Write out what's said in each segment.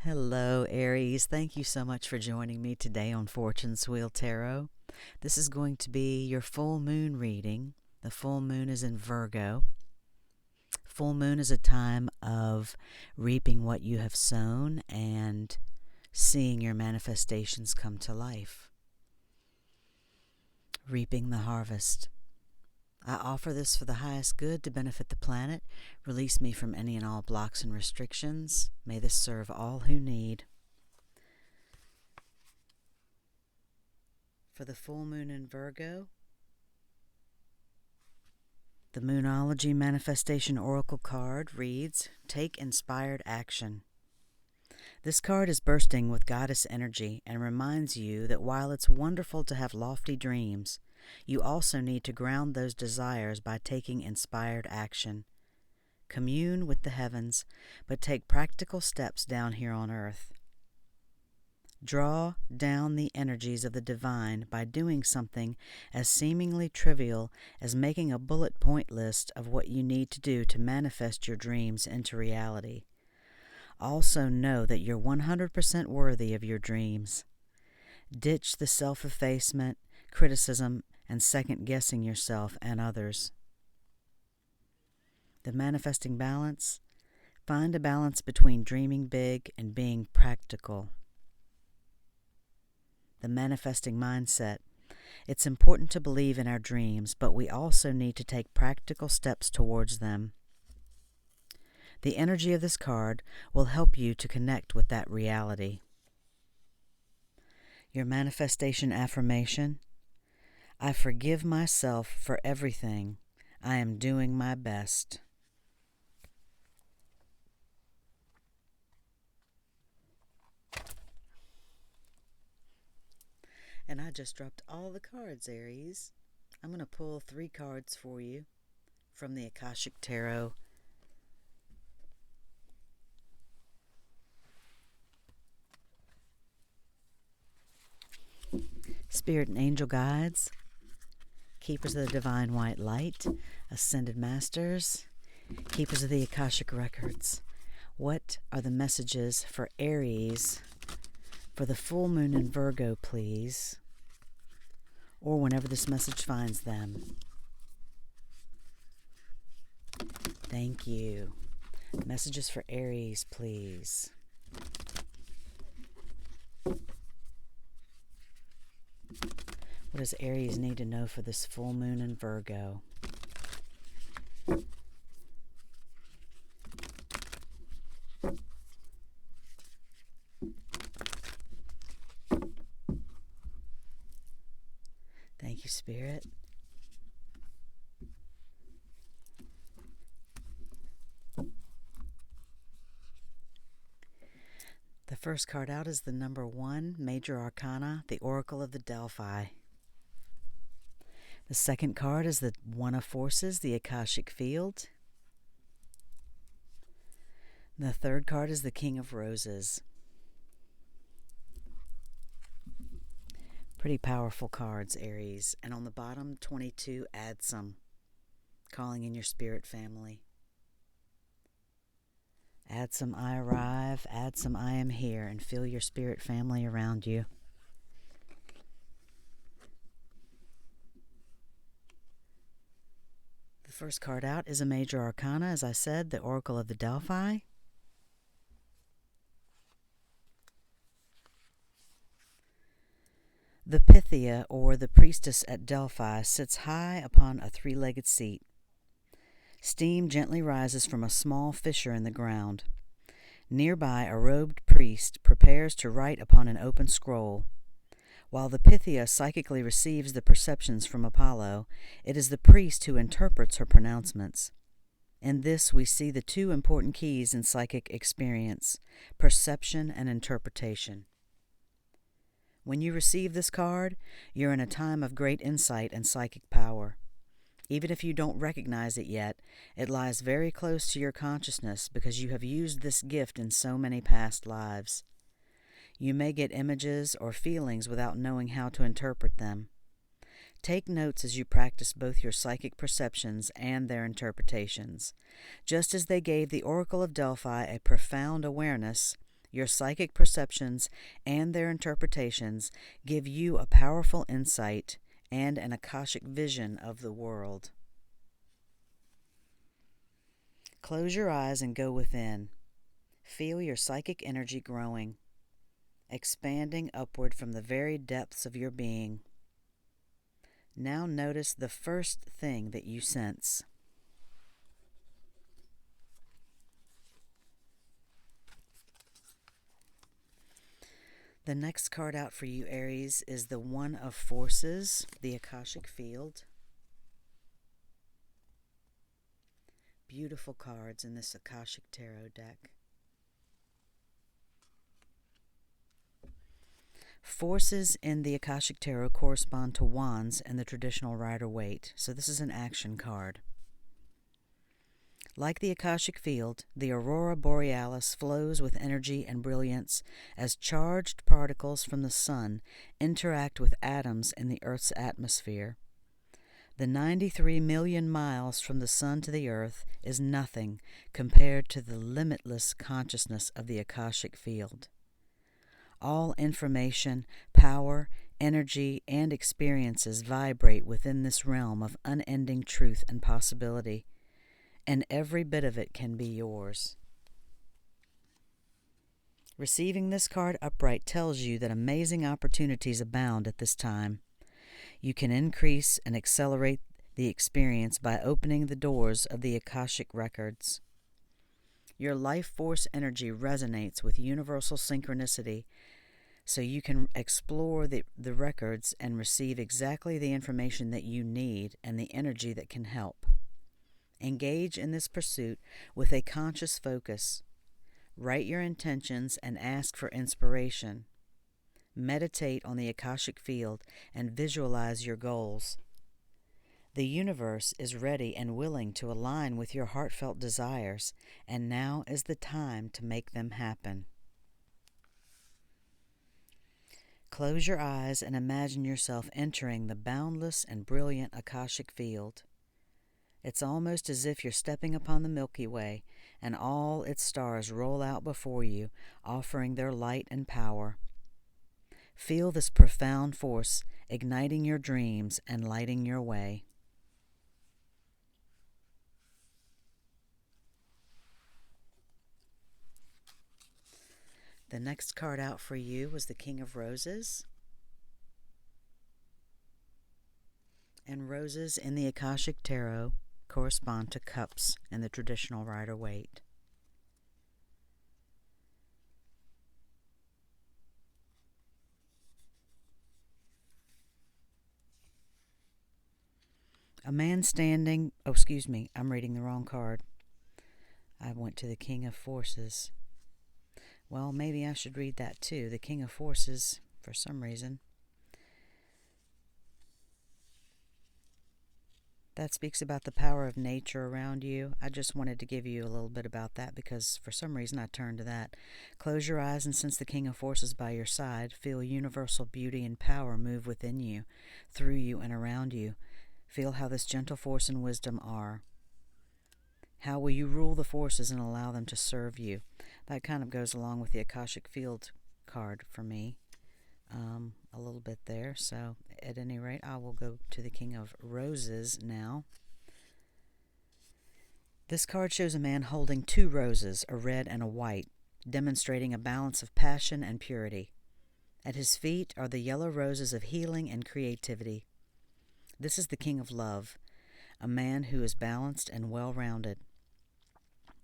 Hello, Aries. Thank you so much for joining me today on Fortune's Wheel Tarot. This is going to be your full moon reading. The full moon is in Virgo. Full moon is a time of reaping what you have sown and seeing your manifestations come to life. Reaping the harvest. I offer this for the highest good to benefit the planet. Release me from any and all blocks and restrictions. May this serve all who need. For the full moon in Virgo, the Moonology Manifestation Oracle card reads, Take Inspired Action. This card is bursting with goddess energy and reminds you that while it's wonderful to have lofty dreams, you also need to ground those desires by taking inspired action. Commune with the heavens, but take practical steps down here on earth. Draw down the energies of the divine by doing something as seemingly trivial as making a bullet point list of what you need to do to manifest your dreams into reality. Also know that you're 100% worthy of your dreams. Ditch the self-effacement, criticism, and second-guessing yourself and others. The manifesting balance. Find a balance between dreaming big and being practical. The manifesting mindset. It's important to believe in our dreams, but we also need to take practical steps towards them. The energy of this card will help you to connect with that reality. Your manifestation affirmation. I forgive myself for everything. I am doing my best. And I just dropped all the cards, Aries. I'm going to pull 3 cards for you from the Akashic Tarot. Spirit and angel guides, keepers of the divine white light, ascended masters, keepers of the Akashic records. What are the messages for Aries for the full moon in Virgo, please? Or whenever this message finds them. Thank you. Messages for Aries, please. What does Aries need to know for this full moon in Virgo? Thank you, Spirit. The first card out is the number 1 Major Arcana, the Oracle of the Delphi. The second card is the One of Forces, the Akashic Field. The third card is the King of Roses. Pretty powerful cards, Aries. And on the bottom, 22, add some. Calling in your spirit family. Add some I arrive, add some I am here, and feel your spirit family around you. The first card out is a Major Arcana, as I said, the Oracle of the Delphi. The Pythia, or the priestess at Delphi, sits high upon a 3-legged seat. Steam gently rises from a small fissure in the ground. Nearby, a robed priest prepares to write upon an open scroll. While the Pythia psychically receives the perceptions from Apollo, it is the priest who interprets her pronouncements. In this, we see the 2 important keys in psychic experience: perception and interpretation. When you receive this card, you're in a time of great insight and psychic power. Even if you don't recognize it yet, it lies very close to your consciousness because you have used this gift in so many past lives. You may get images or feelings without knowing how to interpret them. Take notes as you practice both your psychic perceptions and their interpretations. Just as they gave the Oracle of Delphi a profound awareness, Your psychic perceptions and their interpretations give you a powerful insight and an Akashic vision of the world. Close your eyes and go within. Feel your psychic energy growing, expanding upward from the very depths of your being. Now notice the first thing that you sense. The next card out for you, Aries, is the One of Forces, the Akashic Field. Beautiful cards in this Akashic Tarot deck. Forces in the Akashic Tarot correspond to wands and the traditional Rider-Waite, so this is an action card. Like the Akashic Field, the Aurora Borealis flows with energy and brilliance as charged particles from the sun interact with atoms in the Earth's atmosphere. The 93 million miles from the sun to the Earth is nothing compared to the limitless consciousness of the Akashic Field. All information, power, energy, and experiences vibrate within this realm of unending truth and possibility, and every bit of it can be yours. Receiving this card upright tells you that amazing opportunities abound at this time. You can increase and accelerate the experience by opening the doors of the Akashic records. Your life force energy resonates with universal synchronicity, so you can explore the records and receive exactly the information that you need and the energy that can help. Engage in this pursuit with a conscious focus. Write your intentions and ask for inspiration. Meditate on the Akashic Field and visualize your goals. The universe is ready and willing to align with your heartfelt desires, and now is the time to make them happen. Close your eyes and imagine yourself entering the boundless and brilliant Akashic Field. It's almost as if you're stepping upon the Milky Way, and all its stars roll out before you, offering their light and power. Feel this profound force igniting your dreams and lighting your way. The next card out for you was the King of Roses. And roses in the Akashic Tarot correspond to cups in the traditional Rider-Waite. A man standing, I'm reading the wrong card. I went to the King of Forces. Well, maybe I should read that too. The King of Forces, for some reason. That speaks about the power of nature around you. I just wanted to give you a little bit about that because for some reason I turned to that. Close your eyes and sense the King of Forces by your side. Feel universal beauty and power move within you, through you, and around you. Feel how this gentle force and wisdom are. How will you rule the forces and allow them to serve you? That kind of goes along with the Akashic Field card for me a little bit there. So at any rate, I will go to the King of Roses now. This card shows a man holding two roses, a red and a white, demonstrating a balance of passion and purity. At his feet are the yellow roses of healing and creativity. This is the King of Love, a man who is balanced and well-rounded.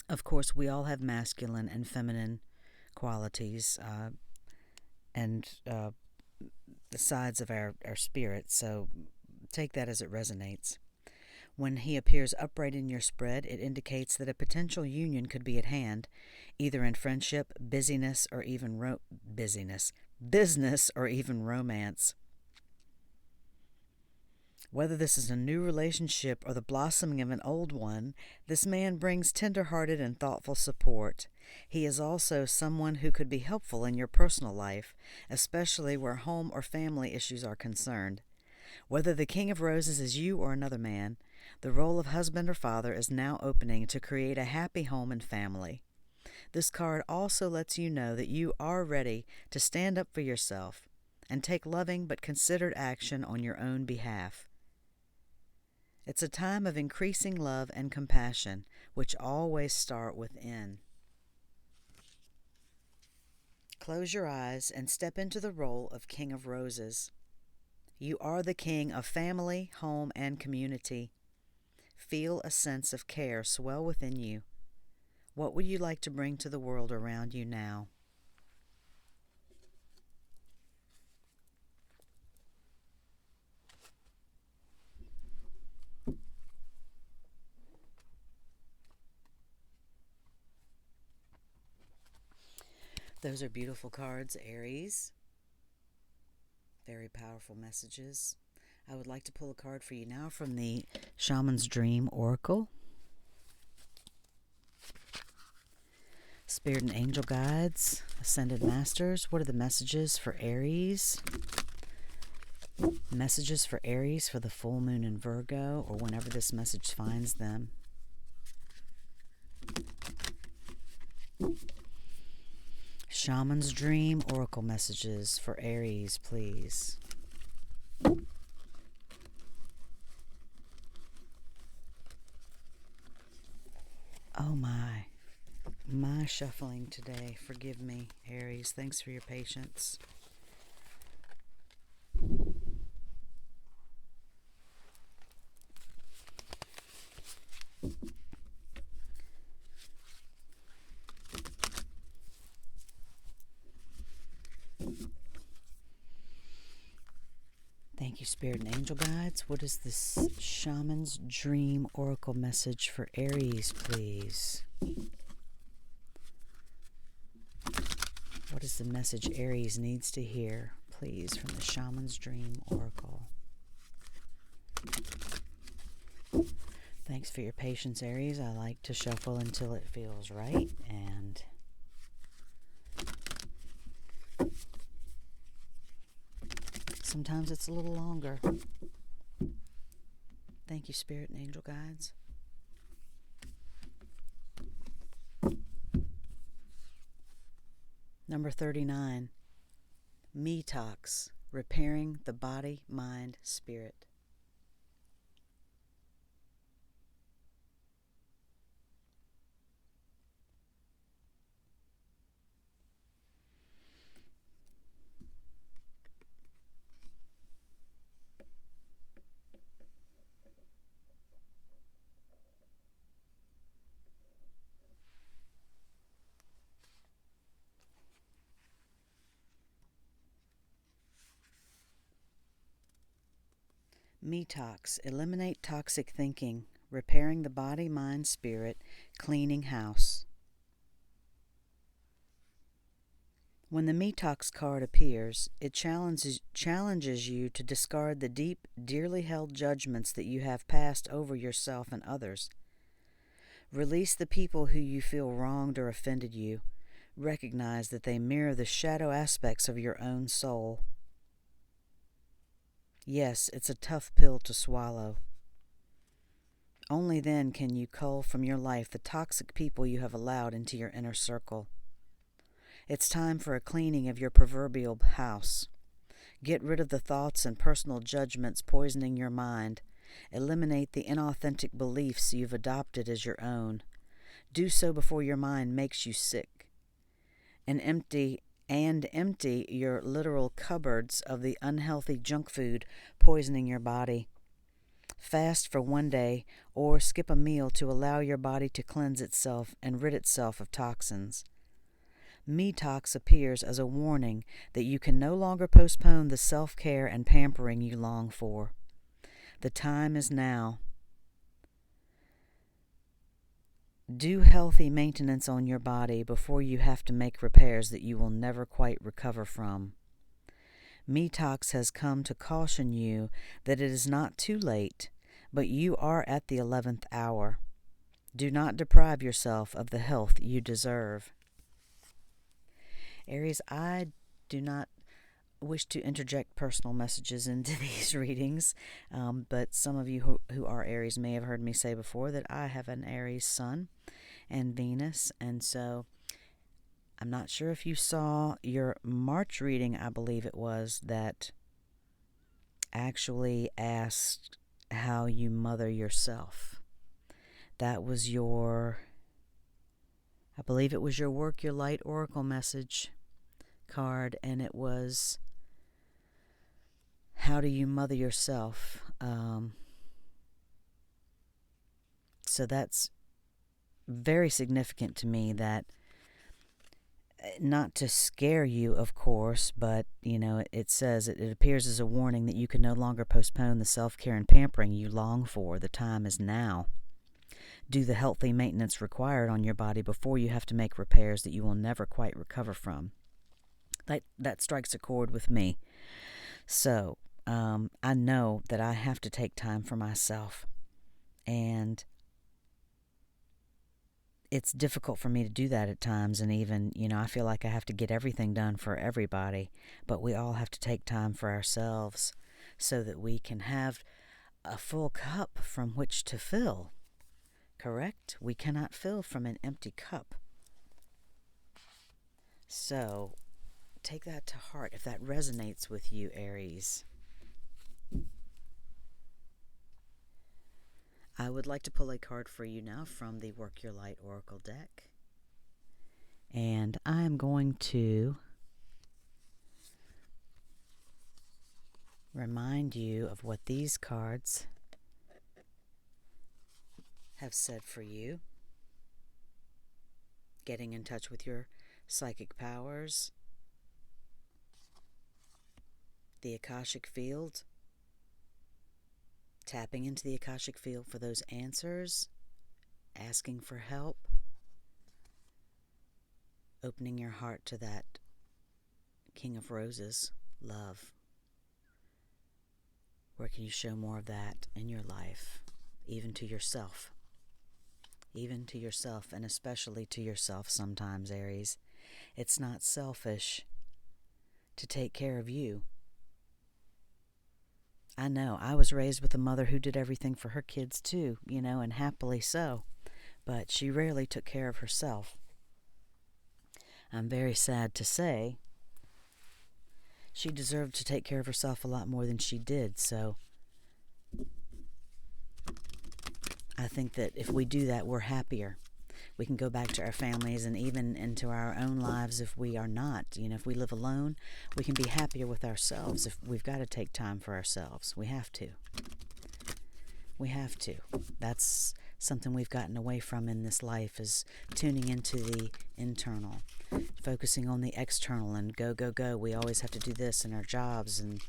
Of course, we all have masculine and feminine qualities and the sides of our spirit, so take that as it resonates. When he appears upright in your spread, it indicates that a potential union could be at hand, either in friendship, business, or even romance. Whether this is a new relationship or the blossoming of an old one, this man brings tender-hearted and thoughtful support. He is also someone who could be helpful in your personal life, especially where home or family issues are concerned. Whether the King of Roses is you or another man, the role of husband or father is now opening to create a happy home and family. This card also lets you know that you are ready to stand up for yourself and take loving but considered action on your own behalf. It's a time of increasing love and compassion, which always start within. Close your eyes and step into the role of King of Roses. You are the king of family, home, and community. Feel a sense of care swell within you. What would you like to bring to the world around you now? Those are beautiful cards, Aries. Very powerful messages. I would like to pull a card for you now from the Shaman's Dream Oracle. Spirit and Angel Guides, Ascended Masters, what are the messages for Aries? Messages for Aries for the full moon in Virgo, or whenever this message finds them. Shaman's Dream Oracle messages for Aries, please. Oh my shuffling today. Forgive me, Aries. Thanks for your patience. Thank you, Spirit and Angel Guides. What is this Shaman's Dream Oracle message for Aries, please? What is the message Aries needs to hear, please, from the Shaman's Dream Oracle? Thanks for your patience, Aries. I like to shuffle until it feels right, and sometimes it's a little longer. Thank you, Spirit and Angel Guides. Number 39, Me Talks, Repairing the Body, Mind, Spirit. Me Talks, Eliminate Toxic Thinking, Repairing the Body, Mind, Spirit, Cleaning House. When the Me Talks card appears, it challenges you to discard the deep, dearly held judgments that you have passed over yourself and others. Release the people who you feel wronged or offended you. Recognize that they mirror the shadow aspects of your own soul. Yes, it's a tough pill to swallow. Only then can you cull from your life the toxic people you have allowed into your inner circle. It's time for a cleaning of your proverbial house. Get rid of the thoughts and personal judgments poisoning your mind. Eliminate the inauthentic beliefs you've adopted as your own. Do so before your mind makes you sick. And empty your literal cupboards of the unhealthy junk food poisoning your body. Fast for one day or skip a meal to allow your body to cleanse itself and rid itself of toxins. Me Talks appears as a warning that you can no longer postpone the self-care and pampering you long for. The time is now. Do healthy maintenance on your body before you have to make repairs that you will never quite recover from. Me Talks has come to caution you that it is not too late, but you are at the 11th hour. Do not deprive yourself of the health you deserve. Aries, I do not wish to interject personal messages into these readings, but some of you who are Aries may have heard me say before that I have an Aries sun and Venus, and so I'm not sure if you saw your March reading, I believe it was, that actually asked how you mother yourself. That was I believe it was your Work Your Light Oracle message card, and it was, how do you mother yourself? So that's very significant to me, that not to scare you, of course, but, it says it appears as a warning that you can no longer postpone the self-care and pampering you long for. The time is now. Do the healthy maintenance required on your body before you have to make repairs that you will never quite recover from. That strikes a chord with me. So, I know that I have to take time for myself, and it's difficult for me to do that at times, and even, I feel like I have to get everything done for everybody, but we all have to take time for ourselves so that we can have a full cup from which to fill. Correct? We cannot fill from an empty cup. So, take that to heart if that resonates with you, Aries. I would like to pull a card for you now from the Work Your Light Oracle deck. And I am going to remind you of what these cards have said for you. Getting in touch with your psychic powers, the Akashic field, tapping into the Akashic field for those answers, asking for help, opening your heart to that King of Roses, love. Where can you show more of that in your life, even to yourself? Even to yourself, and especially to yourself sometimes, Aries. It's not selfish to take care of you. I know, I was raised with a mother who did everything for her kids too, and happily so. But she rarely took care of herself. I'm very sad to say she deserved to take care of herself a lot more than she did, so I think that if we do that, we're happier. We can go back to our families and even into our own lives if we are not. If we live alone, we can be happier with ourselves. If we've got to take time for ourselves, we have to. We have to. That's something we've gotten away from in this life, is tuning into the internal, focusing on the external and go, go, go. We always have to do this in our jobs and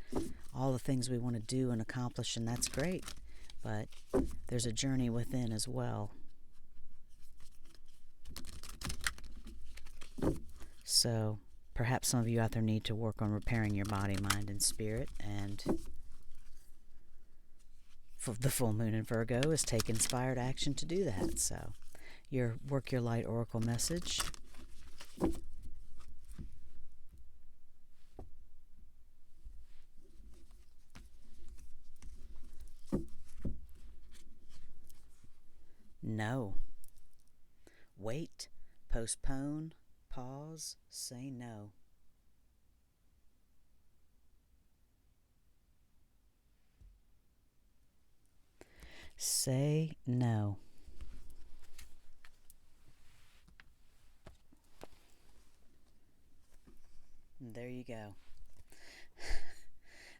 all the things we want to do and accomplish, and that's great. But there's a journey within as well. So perhaps some of you out there need to work on repairing your body, mind, and spirit. And the full moon in Virgo is take inspired action to do that. So your Work Your Light Oracle message. No. Wait, postpone, pause, say no. Say no. There you go.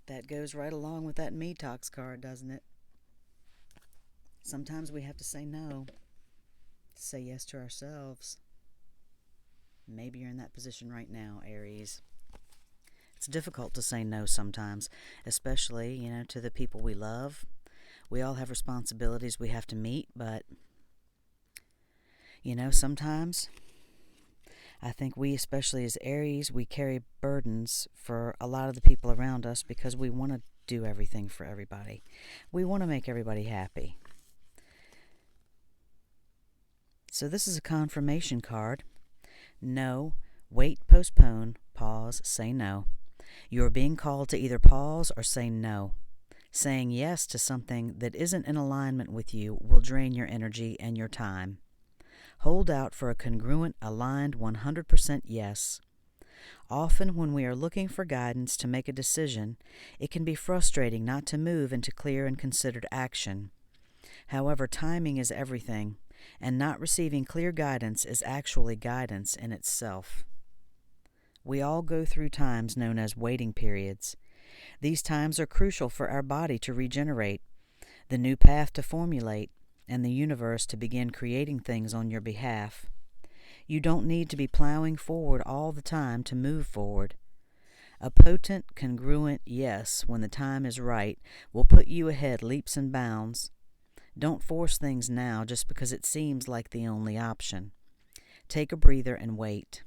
That goes right along with that Me Talks card, doesn't it? Sometimes we have to say no, say yes to ourselves. Maybe you're in that position right now, Aries. It's difficult to say no sometimes, especially, to the people we love. We all have responsibilities we have to meet, but, sometimes I think we, especially as Aries, we carry burdens for a lot of the people around us because we want to do everything for everybody. We want to make everybody happy. So this is a confirmation card. No, wait, postpone, pause, say no. You are being called to either pause or say no. Saying yes to something that isn't in alignment with you will drain your energy and your time. Hold out for a congruent, aligned 100% yes. Often when we are looking for guidance to make a decision, it can be frustrating not to move into clear and considered action. However, timing is everything, and not receiving clear guidance is actually guidance in itself. We all go through times known as waiting periods. These times are crucial for our body to regenerate, the new path to formulate, and the universe to begin creating things on your behalf. You don't need to be plowing forward all the time to move forward. A potent, congruent yes when the time is right will put you ahead leaps and bounds. Don't force things now just because it seems like the only option. Take a breather and wait.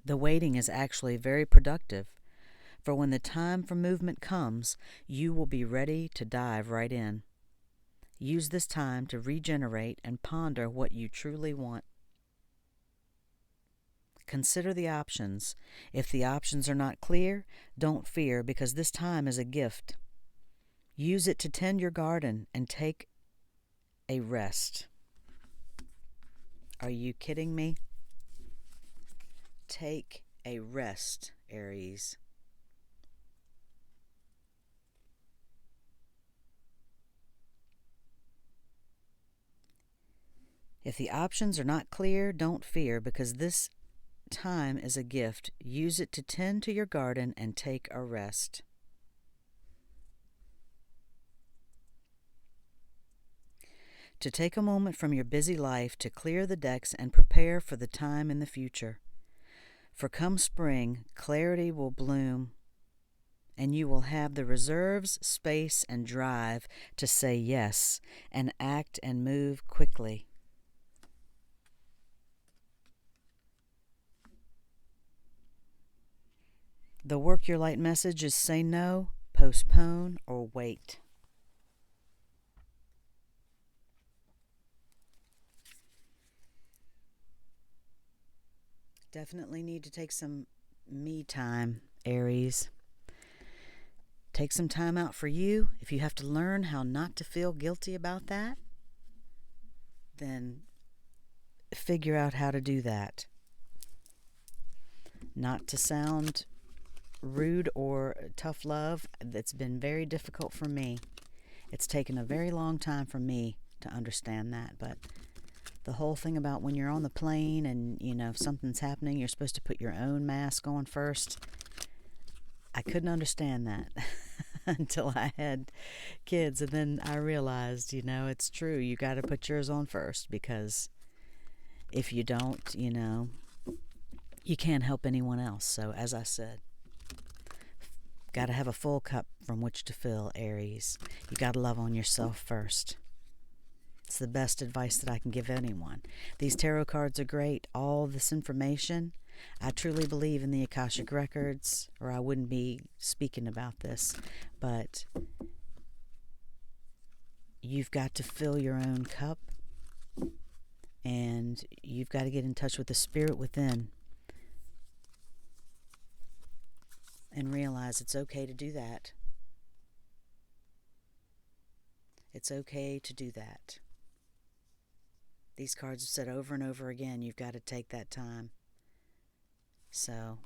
The waiting is actually very productive, for when the time for movement comes, you will be ready to dive right in. Use this time to regenerate and ponder what you truly want. Consider the options. If the options are not clear, don't fear, because this time is a gift. Use it to tend your garden and take a rest. Are you kidding me? Take a rest, Aries. If the options are not clear, don't fear, because this time is a gift. Use it to tend to your garden and take a rest. To take a moment from your busy life to clear the decks and prepare for the time in the future. For come spring, clarity will bloom, and you will have the reserves, space, and drive to say yes and act and move quickly. The work your light message is say no, postpone, or wait. Definitely need to take some me time, Aries. Take some time out for you. If you have to learn how not to feel guilty about that, then figure out how to do that. Not to sound rude or tough love, that's been very difficult for me. It's taken a very long time for me to understand that, but the whole thing about when you're on the plane and, if something's happening, you're supposed to put your own mask on first. I couldn't understand that until I had kids, and then I realized, it's true. You got to put yours on first, because if you don't, you can't help anyone else. So, as I said, got to have a full cup from which to fill, Aries. You got to love on yourself first. It's the best advice that I can give anyone. These tarot cards are great. All this information, I truly believe in the Akashic records, or I wouldn't be speaking about this. But you've got to fill your own cup, and you've got to get in touch with the spirit within and realize it's okay to do that. It's okay to do that. These cards have said over and over again, you've got to take that time. So,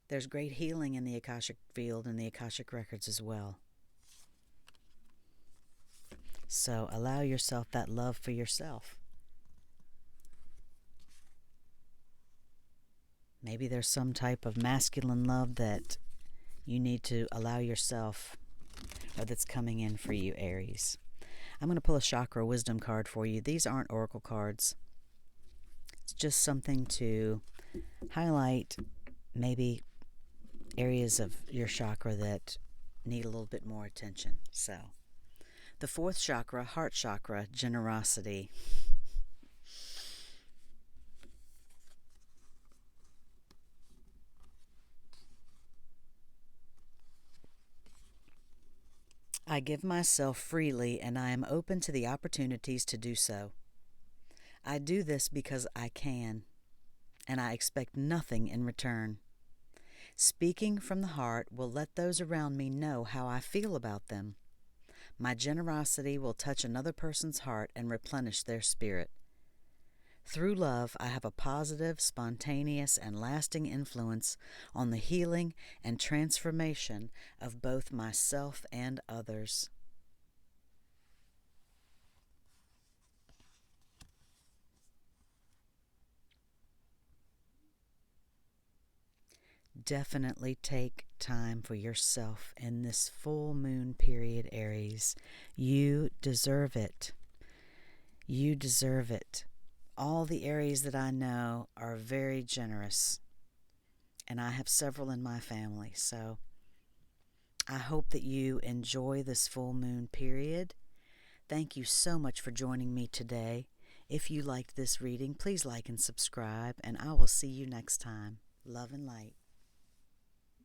there's great healing in the Akashic field and the Akashic records as well. So, allow yourself that love for yourself. Maybe there's some type of masculine love that you need to allow yourself, or that's coming in for you, Aries. I'm going to pull a chakra wisdom card for you. These aren't oracle cards. It's just something to highlight maybe areas of your chakra that need a little bit more attention. So, the fourth chakra, heart chakra, generosity. I give myself freely, and I am open to the opportunities to do so. I do this because I can, and I expect nothing in return. Speaking from the heart will let those around me know how I feel about them. My generosity will touch another person's heart and replenish their spirit. Through love, I have a positive, spontaneous, and lasting influence on the healing and transformation of both myself and others. Definitely take time for yourself in this full moon period, Aries. You deserve it. You deserve it. All the Aries that I know are very generous, and I have several in my family, so I hope that you enjoy this full moon period. Thank you so much for joining me today. If you liked this reading, please like and subscribe, and I will see you next time. Love and light.